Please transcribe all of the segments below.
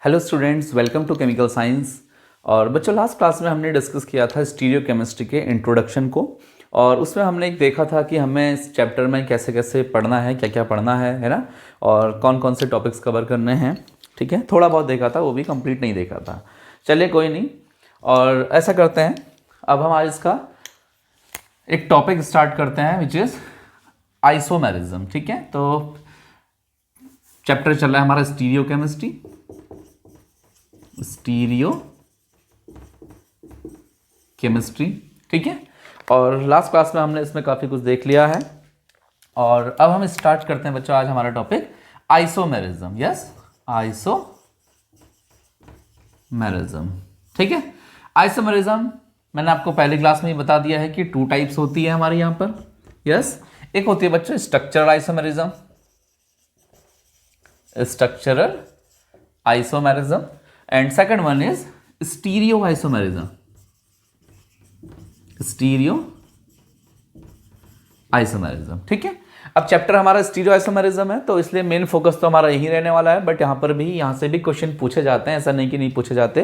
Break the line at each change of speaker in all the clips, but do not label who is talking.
Hello students, welcome to chemical science. और बच्चों, last class में हमने डिस्कस किया था स्टीरियो केमिस्ट्री के इंट्रोडक्शन को, और उसमें हमने एक देखा था कि हमें इस चैप्टर में कैसे कैसे पढ़ना है, क्या क्या पढ़ना है ना, और कौन कौन से टॉपिक्स कवर करने हैं। ठीक है, थोड़ा बहुत देखा था, वो भी कंप्लीट नहीं देखा था। चलिए कोई नहीं, और ऐसा करते हैं, अब हम आज इसका एक टॉपिक स्टार्ट करते हैं विच इज़ आइसोमेरिज्म। ठीक है, तो चैप्टर चल रहा है हमारा स्टीरियो केमिस्ट्री, स्टीरियो केमिस्ट्री। ठीक है, और लास्ट क्लास में हमने इसमें काफ़ी कुछ देख लिया है, और अब हम स्टार्ट करते हैं बच्चों आज हमारा टॉपिक आइसोमेरिज्म। Yes, isomerism. ठीक है, आइसोमेरिज्म मैंने आपको पहली क्लास में ही बता दिया है कि 2 टाइप्स होती है हमारे यहाँ पर। यस, एक होती है बच्चों structural isomerism, structural isomerism, and second one is stereo isomerism, stereo isomerism. ठीक है, अब चैप्टर हमारा स्टीरियो आइसोमेरिज्म है, तो इसलिए मेन फोकस तो हमारा यही रहने वाला है, बट यहाँ से भी क्वेश्चन पूछे जाते हैं, ऐसा नहीं कि नहीं पूछे जाते।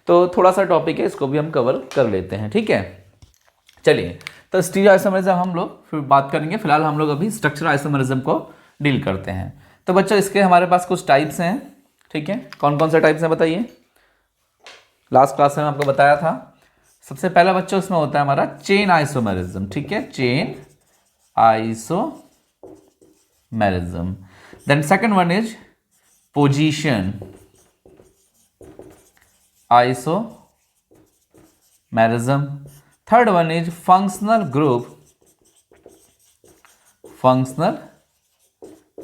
तो थोड़ा सा टॉपिक है, इसको भी हम कवर कर लेते हैं। ठीक है, चलिए, तो स्टीरियो आइसोमेरिज्म हम लोग फिर बात करेंगे, फिलहाल हम लोग अभी स्ट्रक्चरल आइसोमेरिज्म को डील करते हैं। तो बच्चों, इसके हमारे पास कुछ टाइप्स हैं। ठीक है, कौन कौन से टाइप्स हैं बताइए। लास्ट क्लास में आपको बताया था, सबसे पहला बच्चों इसमें होता है हमारा चेन आइसोमेरिज्म। ठीक है, chain isomerism. Then second one is position isomerism. Third one is functional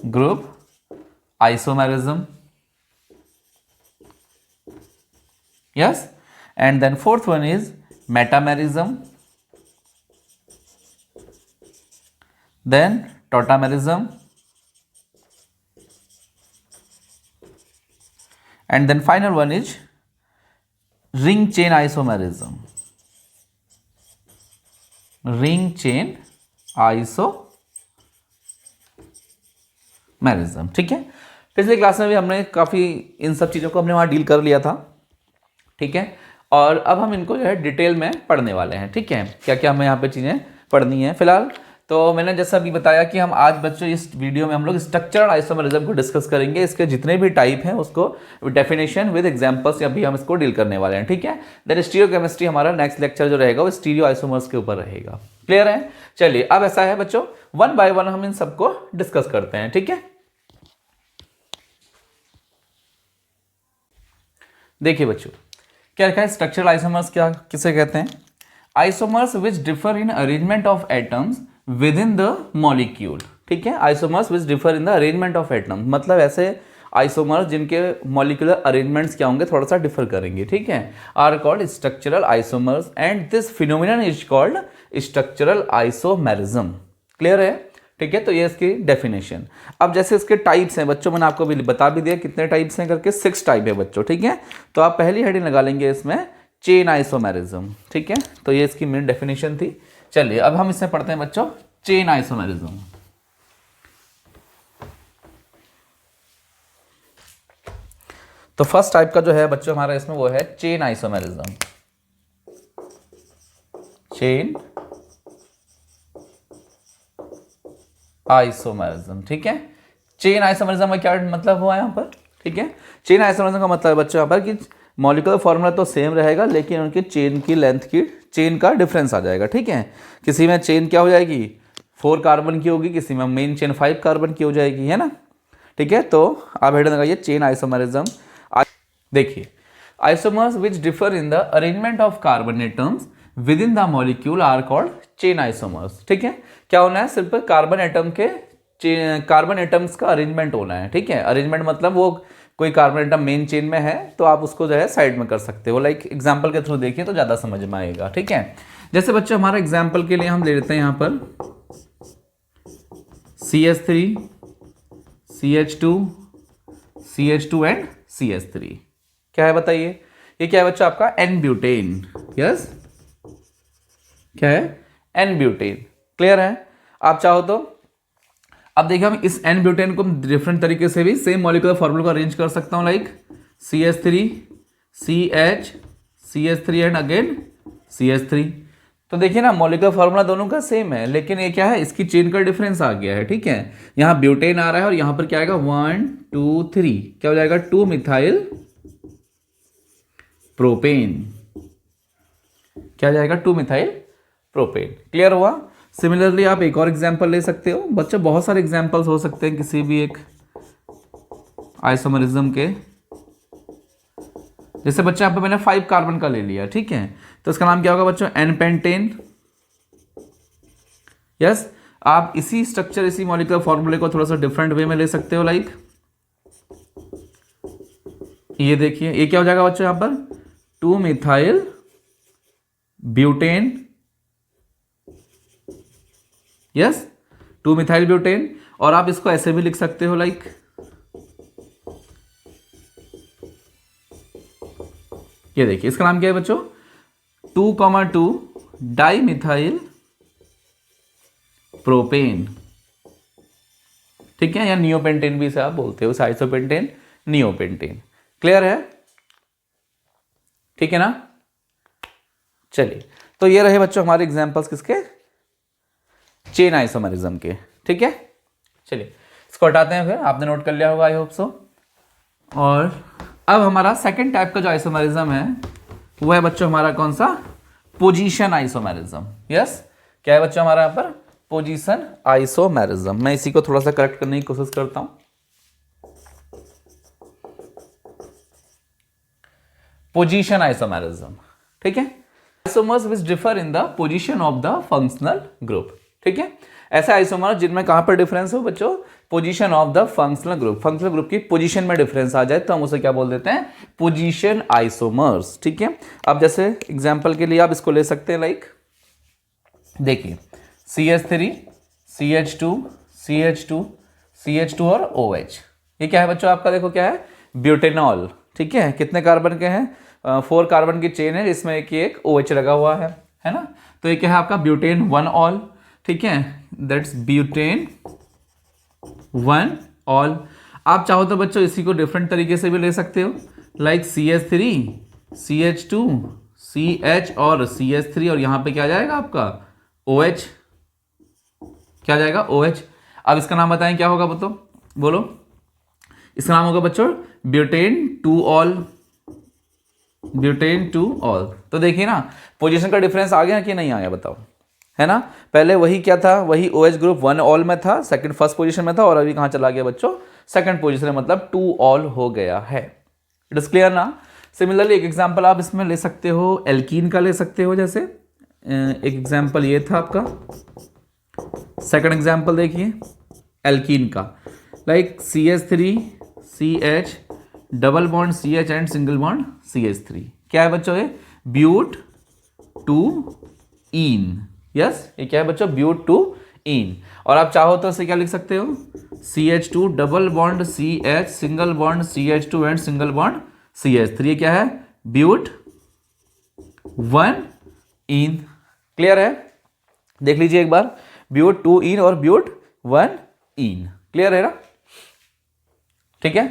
group isomerism. Yes, and then fourth one is metamerism, then tautomerism, and then final one is ring chain isomerism, ring chain isomerism। ठीक है, पिछले class में भी हमने काफ़ी इन सब चीज़ों को हमने वहाँ डील कर लिया था। ठीक है, और अब हम इनको जो है डिटेल में पढ़ने वाले हैं। ठीक है, क्या क्या हमें यहाँ पे चीज़ें पढ़नी है फिलहाल। तो मैंने जैसा अभी बताया कि हम आज बच्चों इस वीडियो में हम लोग स्ट्रक्चरल आइसोमेरिज्म को डिस्कस करेंगे, इसके जितने भी टाइप हैं उसको डेफिनेशन विद एग्जांपल्स अभी हम इसको डील करने वाले हैं। ठीक है, देन स्टीरियो केमिस्ट्री हमारा नेक्स्ट लेक्चर जो रहेगा वो स्टीरियो आइसोमर्स के ऊपर रहेगा। क्लियर है? चलिए, अब ऐसा है बच्चों, 1 बाय 1 हम इन सबको डिस्कस करते हैं। ठीक है, देखिए बच्चों, क्या लिखा है, स्ट्रक्चरल आइसोमर्स क्या किसे कहते हैं? Isomers which differ in arrangement of atoms within the molecule. ठीक है, isomers which differ in the arrangement of atoms, मतलब ऐसे आइसोमर्स जिनके मॉलिक्यूलर अरेंजमेंट्स क्या होंगे, थोड़ा सा डिफर करेंगे। ठीक है, are called structural isomers and this phenomenon is called structural isomerism. Clear है? ठीक है, तो ये इसकी डेफिनेशन। अब जैसे इसके टाइप्स हैं बच्चों, मैंने आपको भी बता भी दिया कितने टाइप्स हैं करके, 6 टाइप है बच्चों। ठीक है, तो आप पहली हेडिंग लगा लेंगे इसमें चेन आइसोमेरिज्म। ठीक है, तो ये इसकी मेन डेफिनेशन थी। चलिए, अब हम इसमें पढ़ते हैं बच्चों चेन आइसोमेरिज्म। तो फर्स्ट टाइप का जो है बच्चों हमारा इसमें वो है चेन आइसोमेरिज्म। Chain isomerism. ठीक है, चेन आइसोमेरिज्म का क्या मतलब हुआ यहाँ पर? ठीक है, चेन आइसोमेरिज्म का मतलब है बच्चों यहाँ पर कि मॉलिक्यूलर फॉर्मूला तो सेम रहेगा, लेकिन उनकी चेन की लेंथ की चेन का डिफरेंस आ जाएगा। ठीक है, किसी में चेन क्या हो जाएगी, 4 कार्बन की होगी, किसी में मेन चेन 5 कार्बन की हो जाएगी, है ना। ठीक है, तो आप हेड लगाइए चेन आइसोमेरिज्म। देखिए, isomers which differ in the arrangement of carbon atoms within the molecule are called chain isomers. ठीक है, क्या होना है, सिर्फ कार्बन एटम्स का अरेंजमेंट होना है। ठीक है, अरेंजमेंट मतलब वो कोई कार्बन एटम मेन चेन में है तो आप उसको जो है साइड में कर सकते हो। लाइक एग्जांपल के थ्रू देखिए तो ज़्यादा समझ में आएगा। ठीक है, जैसे बच्चों हमारा एग्जांपल के लिए हम ले लेते हैं यहाँ पर CH3, CH2, CH2 and CH3। क्या है बताइए, ये क्या है बच्चों आपका एन ब्यूटेन। यस, क्या है, एन ब्यूटेन। क्लियर है? आप चाहो तो अब देखिए हम इस एन ब्यूटेन को डिफरेंट तरीके से भी सेम मॉलिक्यूलर फॉर्मूला को अरेंज कर सकता हूं, like CH3 CH CH3 and again CH3। तो देखिए ना मॉलिक्यूलर फार्मूला दोनों का सेम है, लेकिन ये क्या है, इसकी चेन का डिफरेंस आ गया है। ठीक है, यहाँ ब्यूटेन आ रहा है और यहाँ पर क्या आएगा 1 2 3, क्या हो जाएगा 2 मिथाइल प्रोपेन, क्या हो जाएगा 2 मिथाइल प्रोपेन। क्लियर हुआ। सिमिलरली आप एक और एग्जांपल ले सकते हो बच्चों, बहुत सारे एग्जांपल्स हो सकते हैं किसी भी एक आइसोमरिज्म के। जैसे बच्चे यहाँ पे मैंने 5 कार्बन का ले लिया, ठीक है, तो इसका नाम क्या होगा बच्चों, एन पेंटेन। यस, आप इसी स्ट्रक्चर इसी मॉलिक्यूलर फॉर्मूले को थोड़ा सा डिफरेंट वे में ले सकते हो। लाइक ये देखिए, ये क्या हो जाएगा बच्चों यहाँ पर 2 methyl butane. Yes, 2 methyl butane. और आप इसको ऐसे भी लिख सकते हो लाइक ये देखिए, इसका नाम क्या है बच्चों 2,2 डाई मिथाइल प्रोपेन। ठीक है, या नियोपेंटेन भी इसे आप बोलते हो, आइसोपेंटेन नियोपेंटेन। क्लियर है, ठीक है ना। चलिए, तो ये रहे बच्चों हमारे एग्जांपल्स किसके, चेन आइसोमरिज्म के। ठीक है, चलिए इसको हटाते हैं, फिर आपने नोट कर लिया होगा आई होप सो। और अब हमारा सेकंड टाइप का जो आइसोमरिज्म है वो है बच्चों हमारा कौन सा, पोजीशन आइसोमरिज्म। यस, क्या है बच्चों हमारा यहाँ पर पोजीशन आइसोमरिज्म। मैं इसी को थोड़ा सा करेक्ट करने की कोशिश करता हूं। पोजीशन आइसोमरिज्म, ठीक है, isomers which differ in the position of the functional group. ठीक है, ऐसे आइसोमर जिनमें कहां पर डिफरेंस हो बच्चों, position of the functional group, functional group की पोजीशन में डिफरेंस आ जाए तो हम उसे क्या बोल देते हैं, पोजीशन आइसोमर्स। ठीक है, अब जैसे एग्जांपल के लिए आप इसको ले सकते हैं लाइक देखिए CH3 CH2 CH2 CH2 और OH। ये क्या है बच्चों आपका, देखो क्या है ब्यूटेनॉल। ठीक है, कितने कार्बन के हैं, 4 कार्बन की चेन है जिसमें एक OH लगा हुआ है ना। तो ये क्या है आपका ब्यूटेन 1 ऑल। ठीक है, दैट्स ब्यूटेन 1 ऑल। आप चाहो तो बच्चों इसी को डिफरेंट तरीके से भी ले सकते हो, लाइक CH3 CH2 CH और CH3 और यहां पे क्या आ जाएगा आपका OH, क्या आ जाएगा OH। अब इसका नाम बताएं क्या होगा बोलो, इसका नाम होगा बच्चों ब्यूटेन 2 ऑल, ब्यूटेन 2 ऑल। तो देखिए ना पोजीशन का डिफरेंस आ गया कि नहीं आया बताओ, है ना। पहले वही क्या था, वही OH ग्रुप 1 ऑल में था, सेकंड फर्स्ट पोजीशन में था, और अभी कहां चला गया बच्चों सेकंड पोजीशन में, मतलब 2 ऑल हो गया है। इट इज क्लियर ना। सिमिलरली एक एग्जांपल आप इसमें ले सकते हो, एल्कीन का ले सकते हो। जैसे एक एग्जांपल ये था आपका, सेकंड एग्जांपल देखिए एल्कीन का, like CH3 CH double bond CH and single bond CH3। क्या है बच्चों ये ब्यूट 2 ईन। यस, ये क्या है बच्चों ब्यूट 2 ईन। और आप चाहो तो इसे क्या लिख सकते हो CH2 double bond CH single bond CH2 and single bond CH3। ये क्या है ब्यूट 1 ईन। क्लियर है, देख लीजिए एक बार, ब्यूट 2 ईन और ब्यूट 1 ईन। क्लियर है ना, ठीक है,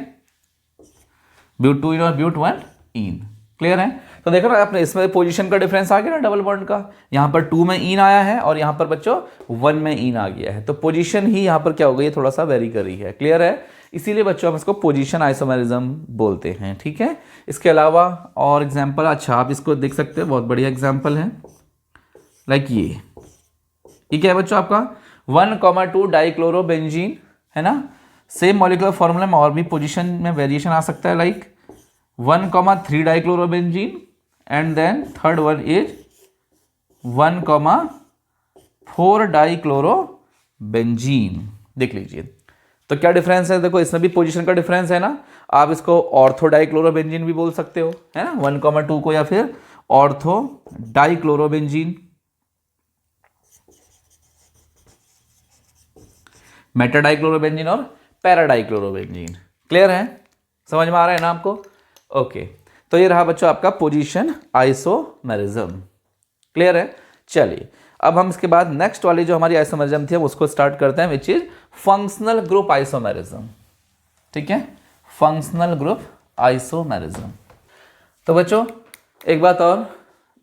ब्यूट 2 ईन और ब्यूट 1 ईन। क्लियर है। तो देखो ना आपने इसमें पोजीशन का डिफरेंस आ गया ना डबल बॉन्ड का, यहां पर 2 में ईन आया है और यहां पर बच्चों 1 में ईन आ गया है, तो पोजीशन ही यहां पर क्या हो गई है, थोड़ा सा वेरी कर रही है। क्लियर है, इसीलिए बच्चों हम इसको पोजीशन आइसोमेरिज्म बोलते हैं। ठीक है, इसके अलावा और एग्जाम्पल, अच्छा आप इसको देख सकते हो, बहुत बढ़िया एग्जाम्पल है, लाइक ये क्या है बच्चों आपका 1,2 डाइक्लोरोबेंजीन, है ना। सेम मॉलिक्यूलर फॉर्मूला में और भी पोजीशन में वेरिएशन आ सकता है, like 1,3 dichlorobenzene and then third one is 1,4 dichlorobenzene. देख लीजिए तो क्या डिफरेंस है, देखो इसमें भी पोजीशन का डिफरेंस है ना। आप इसको ऑर्थो डाइक्लोरोबेंजीन भी बोल सकते हो, है ना, 1,2 को, या फिर ऑर्थो डाइक्लोरोबेंजीन, मेटाडाइक्लोरोबेंजीन और पैराडाइक्लोरोबेंजीन। क्लियर है, समझ में आ रहा है ना आपको। ओके, तो ये रहा बच्चों आपका पोजीशन आइसोमेरिज्म। क्लियर है, चलिए अब हम इसके बाद नेक्स्ट वाली जो हमारी आइसोमेरिज्म थी हम उसको स्टार्ट करते हैं, which is functional group isomerism. ठीक है, फंक्शनल ग्रुप आइसोमेरिज्म। तो बच्चों एक बात और,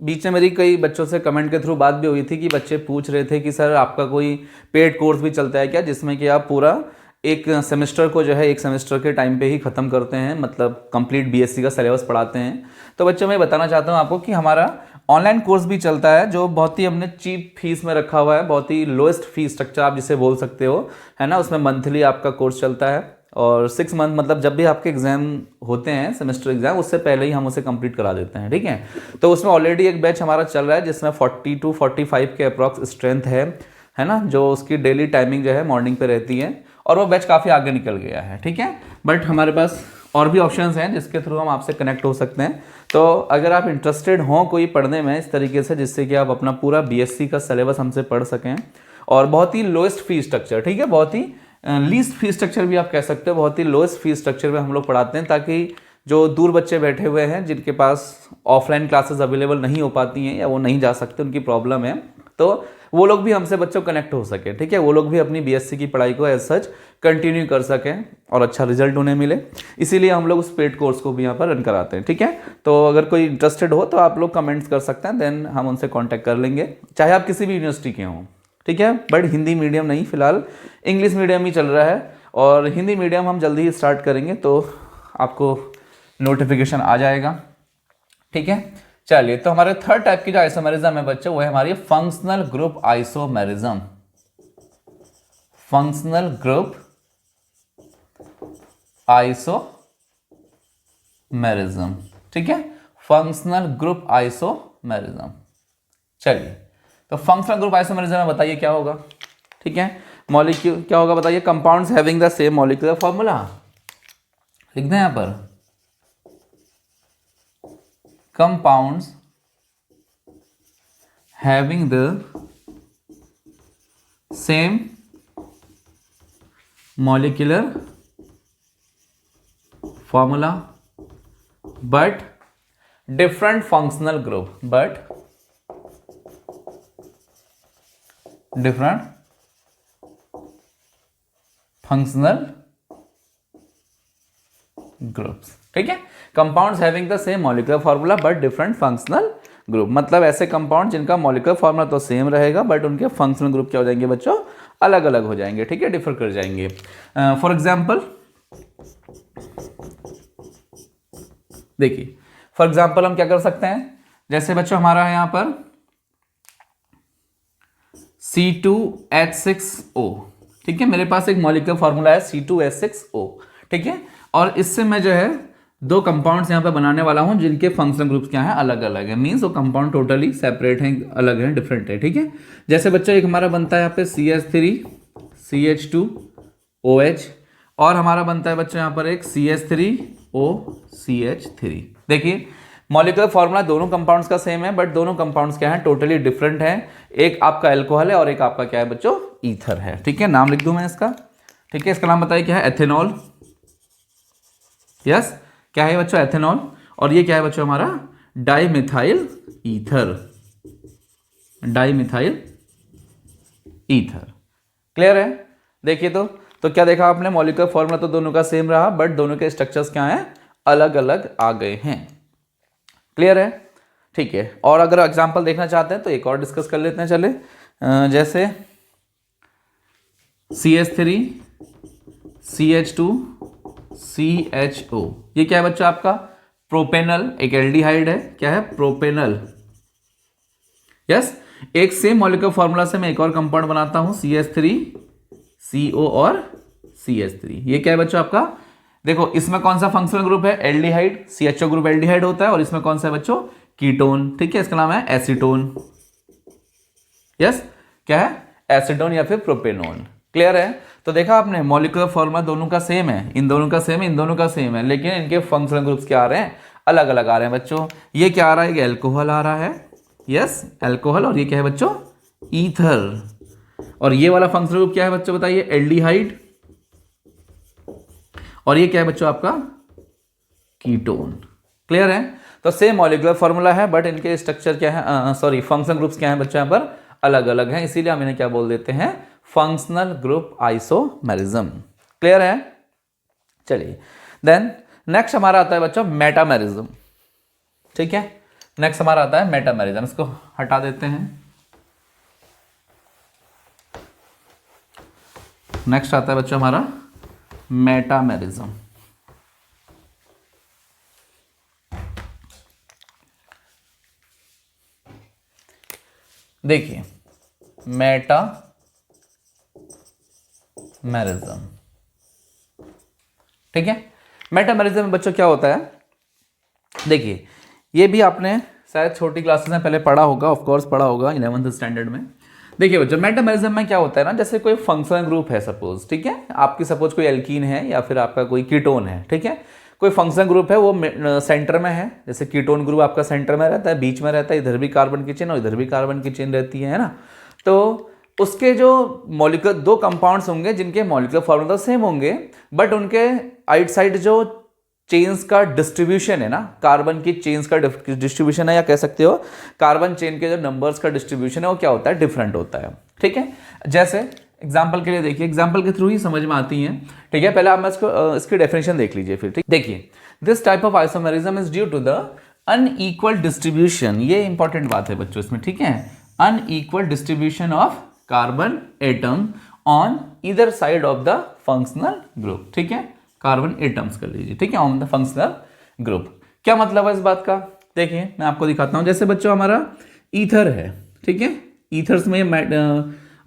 बीच में मेरी कई बच्चों से कमेंट के थ्रू बात भी हुई थी कि बच्चे पूछ रहे थे कि सर आपका कोई पेड कोर्स भी चलता है क्या, जिसमें कि आप पूरा एक सेमेस्टर को जो है एक सेमेस्टर के टाइम पे ही ख़त्म करते हैं, मतलब कंप्लीट बीएससी का सिलेबस पढ़ाते हैं। तो बच्चों मैं बताना चाहता हूँ आपको कि हमारा ऑनलाइन कोर्स भी चलता है जो बहुत ही हमने चीप फीस में रखा हुआ है, बहुत ही लोएस्ट फीस स्ट्रक्चर आप जिसे बोल सकते हो, है ना। उसमें मंथली आपका कोर्स चलता है और 6 मंथ, मतलब जब भी आपके एग्जाम होते हैं सेमेस्टर एग्जाम, उससे पहले ही हम उसे कंप्लीट करा देते हैं, ठीक है। तो उसमें ऑलरेडी एक बैच हमारा चल रहा है जिसमें 40 to 45 के अप्रॉक्स स्ट्रेंथ है ना, जो उसकी डेली टाइमिंग जो है मॉर्निंग पे रहती है और वो बैच काफ़ी आगे निकल गया है, ठीक है। बट हमारे पास और भी ऑप्शंस हैं जिसके थ्रू हम आपसे कनेक्ट हो सकते हैं। तो अगर आप इंटरेस्टेड हों कोई पढ़ने में इस तरीके से, जिससे कि आप अपना पूरा बीएससी का सिलेबस हमसे पढ़ सकें और बहुत ही लोएस्ट फीस स्ट्रक्चर, ठीक है, बहुत ही लीस्ट फीस स्ट्रक्चर भी आप कह सकते हो, बहुत ही लोएस्ट फीस स्ट्रक्चर में हम लोग पढ़ाते हैं, ताकि जो दूर बच्चे बैठे हुए हैं जिनके पास ऑफलाइन क्लासेस अवेलेबल नहीं हो पाती हैं या वो नहीं जा सकते, उनकी प्रॉब्लम है, तो वो लोग भी हमसे बच्चों कनेक्ट हो सके, ठीक है, वो लोग भी अपनी बीएससी की पढ़ाई को एज सच कंटिन्यू कर सकें और अच्छा रिजल्ट उन्हें मिले। इसीलिए हम लोग उस पेड कोर्स को भी यहाँ पर रन कराते हैं, ठीक है। तो अगर कोई इंटरेस्टेड हो तो आप लोग कमेंट्स कर सकते हैं, देन हम उनसे कॉन्टैक्ट कर लेंगे, चाहे आप किसी भी यूनिवर्सिटी के हों, ठीक है। बट हिंदी मीडियम नहीं, फिलहाल इंग्लिश मीडियम ही चल रहा है और हिंदी मीडियम हम जल्दी ही स्टार्ट करेंगे, तो आपको नोटिफिकेशन आ जाएगा, ठीक है। चलिए, तो हमारे थर्ड टाइप की जो आइसोमेरिज्म है बच्चों, वो है हमारी functional group isomerism. Functional group isomerism, ठीक है, फंक्शनल ग्रुप आइसोमेरिज्म। चलिए, तो फंक्शनल ग्रुप आइसोमेरिज्म में बताइए क्या होगा, ठीक है। मॉलिक्यूल क्या होगा बताइए, compounds having the same molecular formula, लिख दें यहां पर, compounds having the same molecular formula but different functional group, groups, ठीक है। Compounds having the same molecular formula but different functional group, मतलब ऐसे कंपाउंड जिनका मॉलिक्यूलर फार्मूला तो सेम रहेगा बट उनके फंक्शनल ग्रुप क्या हो जाएंगे बच्चों, अलग अलग हो जाएंगे, ठीक है, डिफर कर जाएंगे। फॉर एग्जाम्पल देखिए, फॉर एग्जाम्पल हम क्या कर सकते हैं, जैसे बच्चों हमारा है यहां पर C2H6O, ठीक है, मेरे पास एक मॉलिक्यूलर फार्मूला है C2H6O, ठीक है, और इससे मैं जो है दो कंपाउंड्स यहाँ पे बनाने वाला हूँ जिनके फंक्शनल ग्रुप्स क्या हैं, अलग अलग है, मीन्स वो कंपाउंड टोटली सेपरेट हैं, अलग हैं, डिफरेंट है, ठीक है। जैसे बच्चों एक हमारा बनता है यहाँ पे CH3CH2OH और हमारा बनता है बच्चों यहाँ पर एक CH3OCH3। देखिए मॉलिक्यूलर फार्मूला दोनों कंपाउंड्स का सेम है बट दोनों कंपाउंड्स क्या है, टोटली डिफरेंट है। एक आपका अल्कोहल है और एक आपका क्या है बच्चों, ईथर है, ठीक है। नाम लिख दूं मैं इसका, ठीक है, इसका नाम बताइए क्या है, एथेनॉल, यस, क्या है बच्चों, एथेनॉल, और ये क्या है बच्चों हमारा dimethyl ether, dimethyl ether, clear है। देखिए तो क्या देखा आपने, मॉलिक्यूलर फार्मूला तो दोनों का सेम रहा बट दोनों के स्ट्रक्चर्स क्या हैं, अलग अलग आ गए हैं, क्लियर है, ठीक है। और अगर एग्जांपल देखना चाहते हैं तो एक और डिस्कस कर लेते हैं, चले, जैसे CH3 CH2 CHO, ये क्या है बच्चों आपका प्रोपेनल, एक एल्डिहाइड है, क्या है प्रोपेनल, यस। एक सेम मॉलिक्यूलर फार्मूला से मैं एक और कंपाउंड बनाता हूं CH3CO और CH3, ये क्या है बच्चों आपका, देखो इसमें कौन सा फंक्शनल ग्रुप है, एल्डिहाइड, CHO ग्रुप एल्डिहाइड होता है, और इसमें कौन सा है बच्चों, कीटोन, ठीक है, इसका नाम है एसीटोन, यस, क्या है एसीटोन या फिर प्रोपेनोन, क्लियर है। तो देखा आपने मॉलिक्यूलर फार्मूला दोनों का सेम है, इन दोनों का सेम है, इन दोनों का सेम है, लेकिन इनके फंक्शनल ग्रुप्स क्या आ रहे हैं, अलग अलग आ रहे हैं बच्चों। ये क्या आ रहा है, एक अल्कोहल आ रहा है, यस अल्कोहल, और ये क्या है बच्चों, ईथर, और ये वाला फंक्शनल ग्रुप क्या है बच्चों बताइए, एल्डिहाइड, और ये क्या है बच्चों आपका कीटोन, क्लियर है। तो सेम मॉलिक्यूलर फार्मूला है बट इनके स्ट्रक्चर क्या है, सॉरी फंक्शनल ग्रुप्स क्या है बच्चों यहाँ पर अलग अलग हैं, इसीलिए हम इन्हें क्या बोल देते हैं, फंक्शनल ग्रुप आइसोमेरिज्म, क्लियर है। चलिए देन नेक्स्ट हमारा आता है बच्चों मेटामेरिज्म, ठीक है। नेक्स्ट हमारा आता है मेटामेरिज्म, इसको हटा देते हैं। नेक्स्ट आता है बच्चों हमारा मेटामेरिज्म। देखिए मेटामेरिज्म, ठीक है। मेटामेरिज्म में बच्चों क्या होता है, देखिए ये भी आपने शायद छोटी क्लासेस में पहले पढ़ा होगा, ऑफ कोर्स पढ़ा होगा 11th स्टैंडर्ड में। देखिए बच्चों मेटामेरिज्म में क्या होता है ना, जैसे कोई फंक्शनल ग्रुप है सपोज, ठीक है, आपकी सपोज कोई एल्कीन है या फिर आपका कोई कीटोन है, ठीक है, कोई फंक्शनल ग्रुप है वो सेंटर में है, जैसे कीटोन ग्रुप आपका सेंटर में रहता है, बीच में रहता है, इधर भी कार्बन की चेन और इधर भी कार्बन की चेन रहती है ना। तो उसके जो मॉलिक्यूलर दो कंपाउंड्स होंगे जिनके मॉलिक्यूलर फॉर्मूला सेम होंगे, बट उनके आइट साइड जो चेन्स का डिस्ट्रीब्यूशन है ना, कार्बन की चेन्स का डिस्ट्रीब्यूशन है, या कह सकते हो कार्बन चेन के जो नंबर्स का डिस्ट्रीब्यूशन है वो क्या होता है, डिफरेंट होता है, ठीक है। जैसे एग्जाम्पल के लिए देखिए, एग्जाम्पल के थ्रू ही समझ में आती हैं, ठीक है। पहले आप इसकी डेफिनेशन देख लीजिए फिर, ठीक। देखिए this type of isomerism is due to the unequal distribution, ये इंपॉर्टेंट बात है बच्चों इसमें, ठीक है, unequal distribution of carbon atom on either side of the functional group, ठीक है, कार्बन एटम्स कर लीजिए, ठीक है, ऑन द फंक्शनल ग्रुप। क्या मतलब है इस बात का, देखिए मैं आपको दिखाता हूं। जैसे बच्चों हमारा ईथर है, ठीक है, ईथर्स में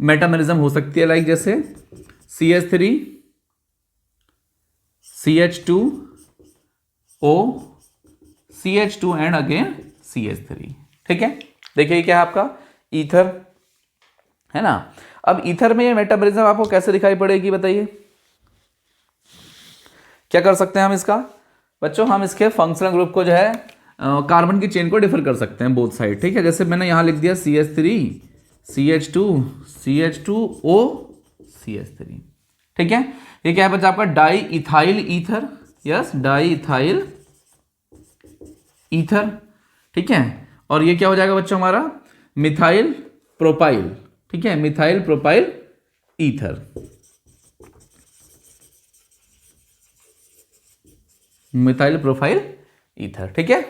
मेटामेरिज्म हो सकती है, लाइक जैसे CH3 CH2O CH2 and again CH3, ठीक है। देखिए ये क्या है आपका ईथर, है ना। अब ईथर में ये मेटामेरिज्म आपको कैसे दिखाई पड़ेगी बताइए, क्या कर सकते हैं हम इसका बच्चों, हम इसके फंक्शनल ग्रुप को जो है कार्बन की चेन को डिफर कर सकते हैं बोथ साइड, ठीक है। जैसे मैंने यहां लिख दिया CH3 CH2 CH2O CH3, ठीक है। ये क्या है बच्चा आपका di ethyl ether, yes di ethyl ether, ठीक है। और ये क्या हो जाएगा बच्चों हमारा मिथाइल प्रोपाइल, ठीक है, methyl propyl ether, methyl profile ether, ठीक है,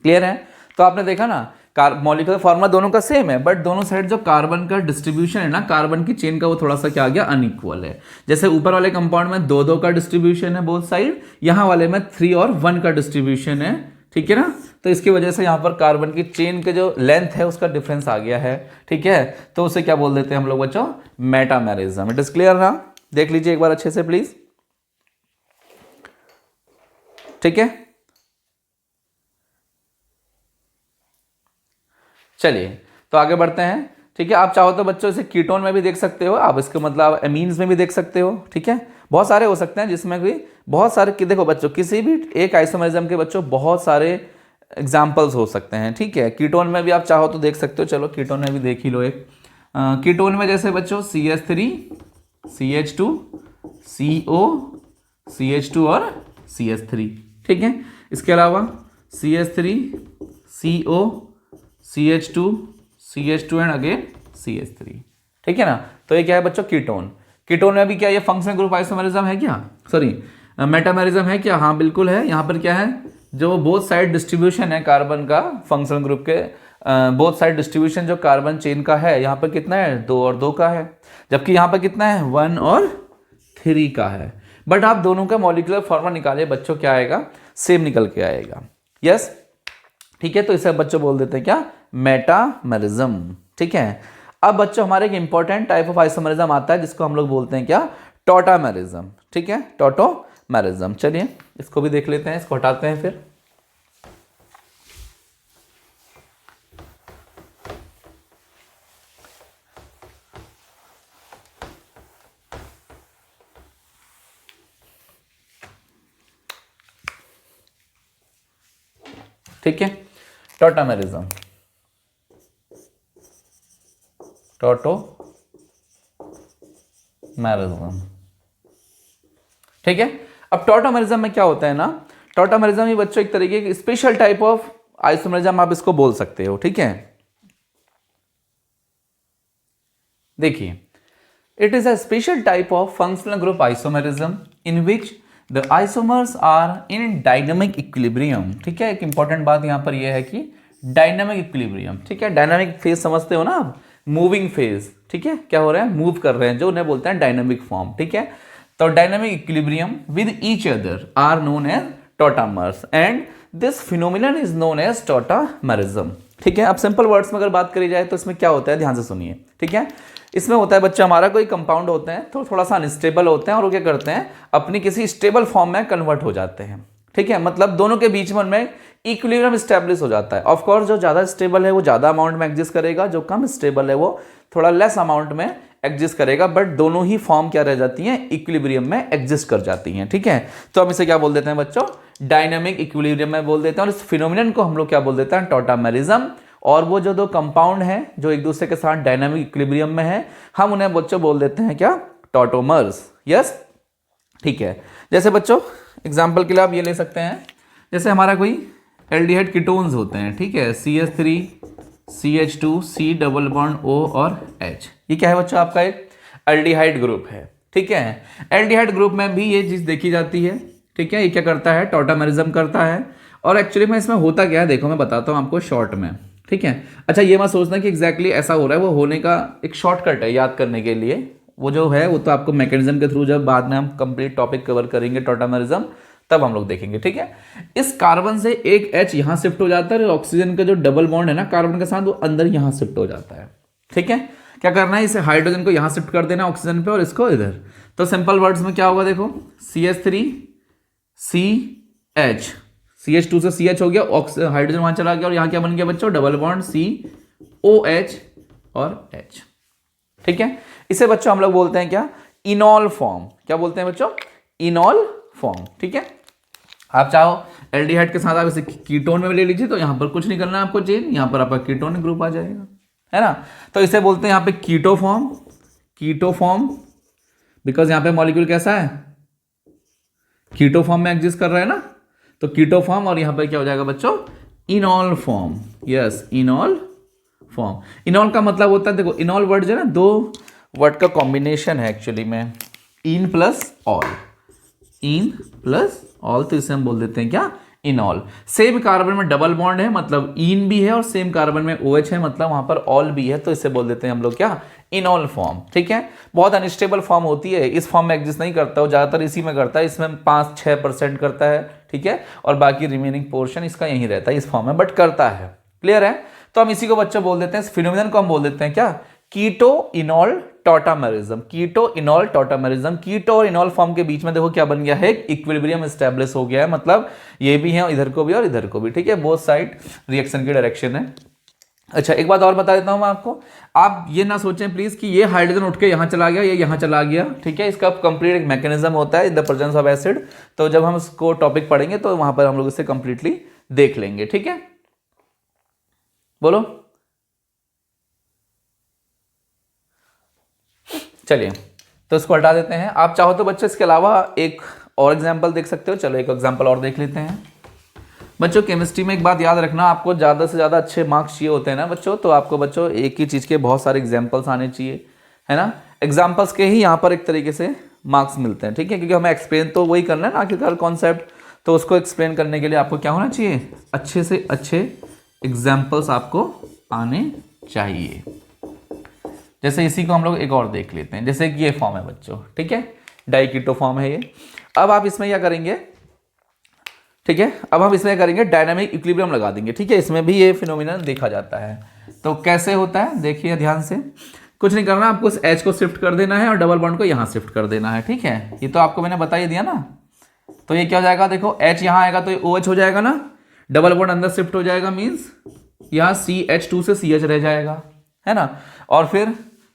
क्लियर है। तो आपने देखा ना मॉलिक्यूलर फॉर्मूला दोनों का सेम है, बट दोनों साइड जो कार्बन का डिस्ट्रीब्यूशन है ना, कार्बन की चेन का, वो थोड़ा सा क्या आ गया अनइक्वल है। जैसे ऊपर वाले कंपाउंड में 2-2 का डिस्ट्रीब्यूशन है बोथ साइड, यहां वाले में 3 और 1 का डिस्ट्रीब्यूशन है, ठीक है ना। तो इसकी वजह से यहां पर कार्बन की चेन के जो लेंथ है उसका डिफरेंस आ गया है, ठीक है। तो उसे क्या बोल देते हैं हम लोग बच्चों, मेटामेरिज्म। इट इज क्लियर ना, देख लीजिए एक बार अच्छे से प्लीज, ठीक है। चलिए तो आगे बढ़ते हैं, ठीक है। आप चाहो तो बच्चों इसे कीटोन में भी देख सकते हो, आप इसको मतलब एमीन्स में भी देख सकते हो, ठीक है। बहुत सारे हो सकते हैं जिसमें भी बहुत सारे, देखो बच्चों किसी भी एक आइसोमेरिज्म के बच्चों बहुत सारे एग्जाम्पल्स हो सकते हैं, ठीक है। कीटोन में भी आप चाहो तो देख सकते हो, चलो कीटोन में भी देख ही लो एक। कीटोन में जैसे बच्चों CH3 CH2 CO CH2 और CH3, ठीक है। इसके अलावा CH3 CO CH2 CH2 and again CH3, ठीक है ना। तो ये क्या है बच्चों कीटोन। कीटोन में भी क्या ये फंक्शनल ग्रुप आइसोमेरिज्म है क्या, सॉरी मेटामेरिज्म है क्या, हाँ बिल्कुल है। यहाँ पर क्या है, जो बोथ साइड डिस्ट्रीब्यूशन है कार्बन का फंक्शनल ग्रुप के, बोथ साइड डिस्ट्रीब्यूशन जो कार्बन चेन का है, यहाँ पर कितना है 2 और 2 का है, जबकि यहाँ पर कितना है 1 और 3 का है। बट आप दोनों का मॉलिक्यूलर फॉर्मूला निकालिए बच्चों, क्या आएगा, सेम निकल के आएगा, यस, ठीक है। तो इसे बच्चों बोल देते हैं क्या, मेटामेरिज्म, ठीक है। अब बच्चों हमारे एक इंपॉर्टेंट टाइप ऑफ आइसोमेरिज्म आता है जिसको हम लोग बोलते हैं क्या, टॉटामेरिज्म, ठीक है, टॉटोमेरिज्म। चलिए इसको भी देख लेते हैं, इसको हटाते हैं फिर। ठीक है, टॉटामेरिज्म, टॉटोमेरिज्म, ठीक है। अब टॉटोमेरिज्म में क्या होता है ना, टॉटोमेरिज्म ही बच्चों एक तरीके की स्पेशल टाइप ऑफ आइसोमेरिज्म आप इसको बोल सकते हो, ठीक है। देखिए, it is a special type of functional group isomerism in which the isomers are in dynamic equilibrium. ठीक है, एक इंपॉर्टेंट बात यहाँ पर यह है कि डायनामिक इक्विलिब्रियम। ठीक है, डायनामिक फेज समझते हो ना आप, मूविंग फेज। ठीक है, क्या हो रहा है, मूव कर रहे हैं, जो उन्हें बोलते हैं डायनामिक फॉर्म। ठीक है, तो dynamic equilibrium with each other are known as tautomers and this phenomenon is known as tautomerism. ठीक है, अब सिंपल वर्ड्स में अगर बात करी जाए तो इसमें क्या होता है, ध्यान से सुनिए। ठीक है, इसमें होता है बच्चा, हमारा कोई कंपाउंड होते हैं तो थोड़ा सा अनस्टेबल होते हैं और वो क्या करते हैं, अपनी किसी स्टेबल फॉर्म में कन्वर्ट हो जाते हैं। ठीक है, मतलब दोनों के बीच में उनमें इक्विलिब्रियम स्टैब्लिश हो जाता है। ऑफ कोर्स जो ज़्यादा स्टेबल है वो ज़्यादा अमाउंट में एग्जिस्ट करेगा, जो कम स्टेबल है वो थोड़ा लेस अमाउंट में एग्जिस्ट करेगा, बट दोनों ही फॉर्म क्या रह जाती हैं, इक्विलिब्रियम में एग्जिस्ट कर जाती हैं। ठीक है, तो हम इसे क्या बोल देते हैं बच्चों, डायनामिक इक्विलिब्रियम में बोल देते हैं, और इस फिनोमिनन को हम लोग क्या बोल देते हैं, टॉटामेरिज्म। और वो जो दो कंपाउंड हैं जो एक दूसरे के साथ डायनामिक इक्विलिब्रियम में है, हम उन्हें बच्चों बोल देते हैं क्या, टॉटोमर्स। यस, ठीक है। जैसे बच्चों एग्जाम्पल के लिए आप ये ले सकते हैं, जैसे हमारा कोई एल्डिहाइड कीटोन्स होते हैं। ठीक है, CH3 CH2 C double bond O और H, ये क्या है बच्चों, आपका एक एल्डिहाइड ग्रुप है। ठीक है, एल्डिहाइड ग्रुप में भी ये चीज़ देखी जाती है। ठीक है, ये क्या करता है, टॉटामेरिज्म करता है। और एक्चुअली में इसमें होता क्या है, देखो मैं बताता हूँ आपको शॉर्ट में। ठीक है, अच्छा ये मत सोचना कि एग्जैक्टली ऐसा हो रहा है, वो होने का एक शॉर्टकट है याद करने के लिए। वो जो है वो तो आपको मैकेनिज्म के थ्रू, जब बाद में हम कंप्लीट टॉपिक कवर करेंगे टॉटामेरिज्म, तब हम लोग देखेंगे। ठीक है, इस कार्बन से एक H यहाँ शिफ्ट हो जाता है, और ऑक्सीजन का जो डबल बॉन्ड है ना कार्बन के साथ, वो अंदर यहाँ शिफ्ट हो जाता है। ठीक है, क्या करना है, इसे हाइड्रोजन को यहाँ शिफ्ट कर देना ऑक्सीजन पे, और इसको इधर। तो सिंपल वर्ड्स में क्या होगा, देखो CH3 CH, CH2 से CH हो गया, हाइड्रोजन वहां चला गया, और यहाँ क्या बन गया बच्चों, डबल बॉन्ड COH और H। ठीक है, इसे बच्चों हम लोग बोलते हैं क्या, इनॉल फॉर्म। क्या बोलते हैं बच्चों, इनॉल फॉर्म। ठीक है, आप चाहो एल्डिहाइड के साथ आप इसे कीटोन में ले लीजिए, तो यहां पर कुछ नहीं करना है आपको चेन, यहां पर आपका कीटोन ग्रुप आ जाएगा, है ना। तो इसे बोलते हैं यहां पे keto form, keto form, because यहां पे मॉलिक्यूल कैसा है, कीटो फॉर्म में एग्जिस्ट कर रहा है ना, तो कीटो फॉर्म। और यहां पर क्या हो जाएगा बच्चों, इनॉल फॉर्म। Yes, इनॉल form. इनॉल का मतलब होता है, देखो इनॉल वर्ड जो है ना, दो वर्ड का कॉम्बिनेशन है एक्चुअली में, in plus all, in plus all, तो इसे हम बोल देते हैं क्या, इनॉल। सेम कार्बन में डबल बॉन्ड है, मतलब इन भी है, और सेम कार्बन में OH है, मतलब वहां पर ऑल भी है, तो इसे बोल देते हैं हम लोग क्या, इनॉल फॉर्म। ठीक है, बहुत अनस्टेबल फॉर्म होती है, इस फॉर्म में एग्जिस्ट नहीं करता, वो ज्यादातर इसी में करता है, इसमें 5-6% करता है। ठीक है, और बाकी रिमेनिंग पोर्शन इसका यही रहता है इस फॉर्म में, बट करता है। क्लियर है, तो हम इसी को बच्चों बोल देते हैं, इस फिनोमिनन को हम बोल देते हैं क्या, कीटो इनॉल टॉटामेरिज्म। कीटो इनॉल टॉटामेरिज्म, कीटो और इनॉल फॉर्म के बीच में देखो क्या बन गया है, इक्विलिब्रियम एस्टैब्लिश हो गया है, मतलब ये भी है इधर को भी और इधर को भी। ठीक है, बोथ साइड रिएक्शन की डायरेक्शन है। अच्छा एक बात और बता देता हूं मैं आपको, आप ये ना सोचें प्लीज कि ये हाइड्रोजन उठ के यहां चला गया, ये यहां चला गया। ठीक है, इसका कंप्लीट एक मैकेनिज्म होता है in the presence of acid, तो जब हम इसको टॉपिक पढ़ेंगे तो वहां पर हम लोग इसे कंप्लीटली देख लेंगे। ठीक है, बोलो, चलिए तो इसको हटा देते हैं। आप चाहो तो बच्चों इसके अलावा एक और एग्जाम्पल देख सकते हो, चलो एक एग्जाम्पल और देख लेते हैं। बच्चों केमिस्ट्री में एक बात याद रखना, आपको ज़्यादा से ज़्यादा अच्छे मार्क्स चाहिए होते हैं ना बच्चों, तो आपको बच्चों एक ही चीज़ के बहुत सारे एग्जाम्पल्स आने चाहिए, है ना। एग्जाम्पल्स के ही यहाँ पर एक तरीके से मार्क्स मिलते हैं। ठीक है, क्योंकि हमें एक्सप्लेन तो वही करना है ना आखिरकार कॉन्सेप्ट, तो उसको एक्सप्लेन करने के लिए आपको क्या होना चाहिए, अच्छे से अच्छे एग्जाम्पल्स आपको आने चाहिए। जैसे इसी को हम लोग एक और देख लेते हैं, जैसे कि ये फॉर्म है बच्चों। ठीक है, डाइकीटो फॉर्म है ये। अब आप इसमें क्या करेंगे, ठीक है, अब हम इसमें करेंगे डायनामिक इक्विलिब्रियम लगा देंगे। ठीक है, इसमें भी ये फिनोमिनन देखा जाता है। तो कैसे होता है देखिए ध्यान से, कुछ नहीं करना, आपको इस H को शिफ्ट कर देना है और डबल बॉन्ड को यहाँ शिफ्ट कर देना है। ठीक है, ये तो आपको मैंने बता ही दिया ना। तो ये क्या हो जाएगा, देखो H यहाँ आएगा तो ये OH हो जाएगा ना, डबल बॉन्ड अंदर शिफ्ट हो जाएगा, मीन्स यहाँ CH2 से CH रह जाएगा, है ना। और फिर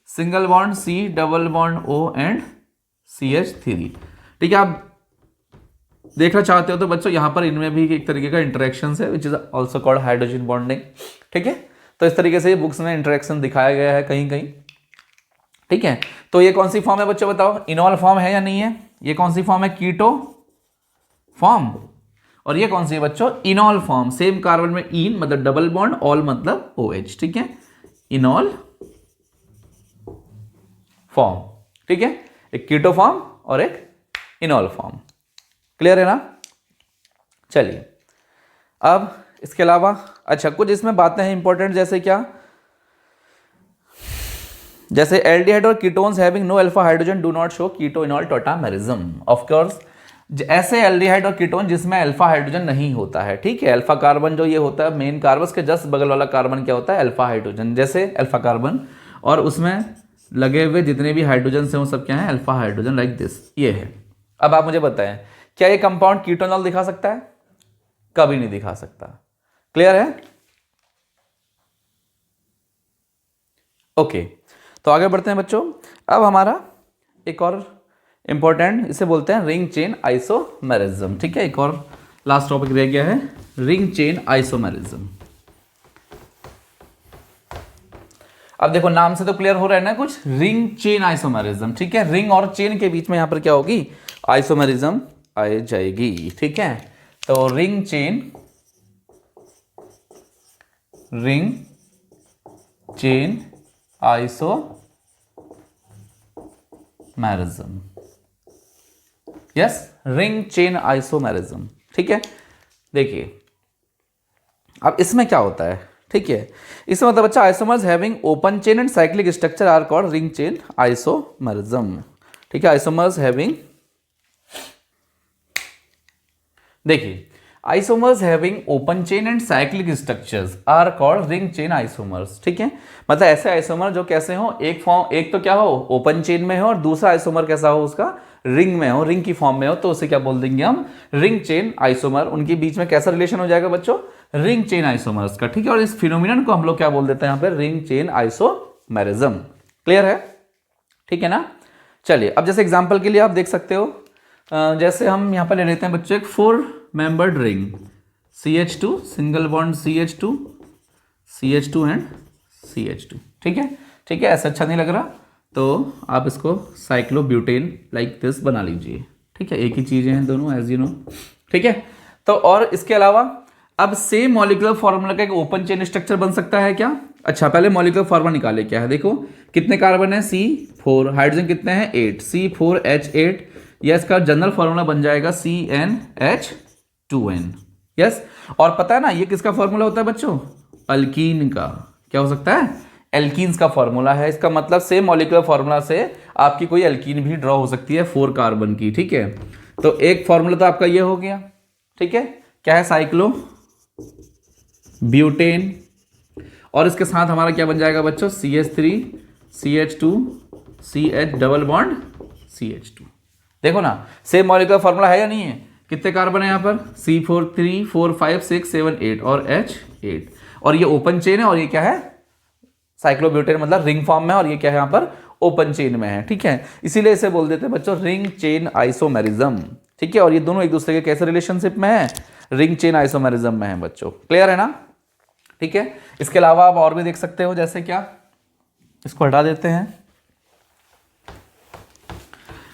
single bond C double bond O and CH3। ठीक है, आप देखना चाहते हो तो बच्चों यहाँ पर इनमें भी एक तरीके का इंटरेक्शन है, which is also called hydrogen bonding. ठीक है, तो इस तरीके से ये बुक्स में इंटरेक्शन दिखाया गया है कहीं कहीं। ठीक है, तो ये कौन सी फॉर्म है बच्चों बताओ, इनॉल फॉर्म है या नहीं है, ये कौन सी फॉर्म है, कीटो फॉर्म। और ये कौन सी है बच्चों, इनॉल फॉर्म। सेम कार्बन में इन मतलब डबल बॉन्ड, ऑल मतलब OH। ठीक है, इनॉल फॉर्म। ठीक है, एक कीटो फॉर्म और एक इनॉल फॉर्म। क्लियर है ना? चलिए अब इसके अलावा अच्छा कुछ इसमें बातें हैं इंपॉर्टेंट, जैसे क्या, जैसे एल्डिहाइड और ketones having no alpha hydrogen do not show keto enol tautomerism. Of course ऐसे एल्डिहाइड और कीटोन जिसमें अल्फा हाइड्रोजन नहीं होता है, ठीक है। अल्फा कार्बन जो ये होता है मेन कार्बन के जस्ट बगल वाला कार्बन क्या होता है, अल्फा हाइड्रोजन, जैसे अल्फा कार्बन, और उसमें लगे हुए जितने भी हाइड्रोजन से वो सब क्या है, अल्फा हाइड्रोजन, लाइक दिस, ये है। अब आप मुझे बताएं क्या ये कंपाउंड कीटोनॉल दिखा सकता है? कभी नहीं दिखा सकता। क्लियर है? ओके, तो आगे बढ़ते हैं बच्चों। अब हमारा एक और इंपॉर्टेंट, इसे बोलते हैं रिंग चेन आइसोमेरिज्म, ठीक है। एक और लास्ट टॉपिक रह गया है, रिंग चेन आइसोमेरिज्म। अब देखो नाम से तो क्लियर हो रहा है ना कुछ, रिंग चेन आइसोमेरिज्म, ठीक है। रिंग और चेन के बीच में यहां पर क्या होगी, आइसोमेरिज्म आ जाएगी, ठीक है। तो ring chain isomerism, yes, ring chain isomerism, ठीक है। देखिए अब इसमें क्या होता है, ठीक है। इसमें मतलब बच्चा isomers having open chain and cyclic structure are called ring chain isomerism, ठीक है। आइसोमर्स हैविंग, देखिए isomers having open chain and cyclic structures are called ring chain isomers, ठीक है। मतलब ऐसे आइसोमर जो कैसे हो, एक तो क्या हो ओपन चेन में हो और दूसरा आइसोमर कैसा हो उसका रिंग में हो, रिंग की फॉर्म में हो, तो उसे क्या बोल देंगे हम, रिंग चेन आइसोमर। उनके बीच में कैसा रिलेशन हो जाएगा बच्चों, रिंग चेन आइसोमर्स का, ठीक है। और इस फिनोमिनन को हम लोग क्या बोल देते हैं यहाँ पे, रिंग चेन आइसोमेरिज्म। क्लियर है? ठीक है ना। चलिए अब जैसे एग्जांपल के लिए आप देख सकते हो, जैसे हम यहाँ पर ले लेते हैं बच्चों एक 4 membered ring, CH2 single bond CH2 and CH2, ठीक है, ठीक है। ऐसा अच्छा नहीं लग रहा तो आप इसको साइक्लोब्यूटेन लाइक दिस बना लीजिए, ठीक है। एक ही चीजें हैं दोनों, एज यू नो, ठीक है। तो और इसके अलावा अब सेम मॉलिक्यूलर फॉर्मूला का एक ओपन चेन स्ट्रक्चर बन सकता है क्या? अच्छा पहले मॉलिक्यूलर फॉर्मूला निकाले, क्या है देखो, कितने कार्बन है C4, हाइड्रोजन कितने हैं 8, C4H8, या इसका जनरल फॉर्मूला बन जाएगा CnH2n, यस। और पता है ना ये किसका फॉर्मूला होता है बच्चों, अल्कीन का। क्या हो सकता है, एल्कीन्स का फॉर्मूला है। इसका मतलब सेम मॉलिक्यूलर फॉर्मूला से आपकी कोई एल्कीन भी ड्रॉ हो सकती है 4 कार्बन की, ठीक है। तो एक फॉर्मूला तो आपका ये हो गया, ठीक है, क्या है, साइक्लो ब्यूटेन, और इसके साथ हमारा क्या बन जाएगा बच्चों, CH3 CH2 CH double bond CH2। देखो ना सेम मॉलिक्यूलर फॉर्मूला है या नहीं है, कितने कार्बन है यहाँ पर, C4 3 4 5 6 7 8 और H8, और ये ओपन चेन है, और ये क्या है, साइक्लोब्यूटेन, मतलब रिंग फॉर्म में, और ये क्या है यहाँ पर ओपन चेन में है, ठीक है। इसीलिए इसे बोल देते हैं बच्चों रिंग चेन आइसोमेरिज्म, ठीक है। और ये दोनों एक दूसरे के कैसे रिलेशनशिप में है, रिंग चेन आइसोमेरिज्म में है बच्चों। क्लियर है ना, ठीक है। इसके अलावा आप और भी देख सकते हो, जैसे क्या, इसको हटा देते हैं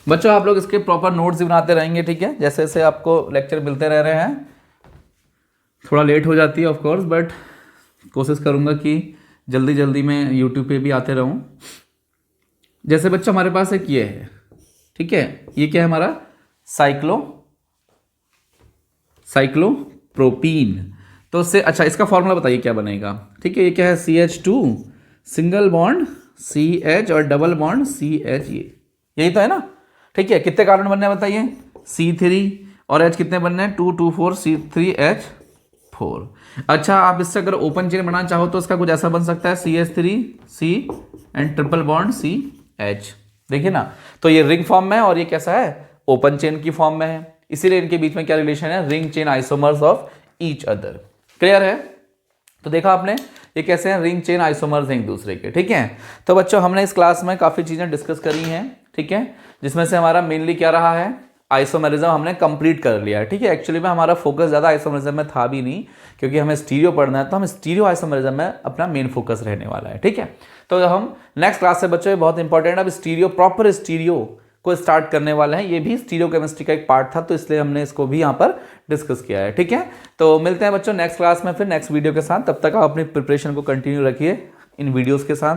बच्चों, आप लोग इसके प्रॉपर नोट्स भी बनाते रहेंगे, ठीक है। जैसे जैसे आपको लेक्चर मिलते रह रहे हैं, थोड़ा लेट हो जाती है ऑफ कोर्स, बट कोशिश करूंगा कि जल्दी जल्दी मैं यूट्यूब पे भी आते रहूं। जैसे बच्चों हमारे पास एक ये है, ठीक है, ये क्या है हमारा साइक्लोप्रोपीन। तो उससे अच्छा इसका फॉर्मूला बताइए क्या बनेगा, ठीक है। ये क्या है, CH2 सिंगल बॉन्ड CH और डबल बॉन्ड CH, यही तो है ना, ठीक है। कितने कार्बन बनने हैं बताइए, C3, और H कितने बनने हैं, 2 2 4 C3H4। अच्छा आप इससे अगर ओपन चेन बनाना चाहो तो इसका कुछ ऐसा बन सकता है, CH3 C and triple bond CH, देखिए ना। तो ये रिंग फॉर्म में है और ये कैसा है, ओपन चेन की फॉर्म में है, इसीलिए इनके बीच में क्या रिलेशन है, ring chain isomers of each other. Clear है? तो देखा आपने ये कैसे हैं, रिंग चेन आइसोमर्स हैं एक दूसरे के, ठीक है। तो बच्चों हमने इस क्लास में काफ़ी चीज़ें डिस्कस करी हैं, ठीक है, जिसमें से हमारा मेनली क्या रहा है, आइसोमेरिज्म हमने कंप्लीट कर लिया है, ठीक है। एक्चुअली में हमारा फोकस ज़्यादा आइसोमेरिज्म में था भी नहीं, क्योंकि हमें स्टीरियो पढ़ना है, तो हम स्टीरियो आइसोमेरिज्म में अपना मेन फोकस रहने वाला है, ठीक है। तो हम नेक्स्ट क्लास से बच्चों बहुत इंपॉर्टेंट, अब स्टीरियो, प्रॉपर स्टीरियो को स्टार्ट करने वाले हैं। ये भी स्टीरियो केमिस्ट्री का एक पार्ट था, तो इसलिए हमने इसको भी यहाँ पर डिस्कस किया है, ठीक है। तो मिलते हैं बच्चों नेक्स्ट क्लास में फिर नेक्स्ट वीडियो के साथ, तब तक आप अपनी प्रिपरेशन को कंटिन्यू रखिए इन वीडियोज़ के साथ।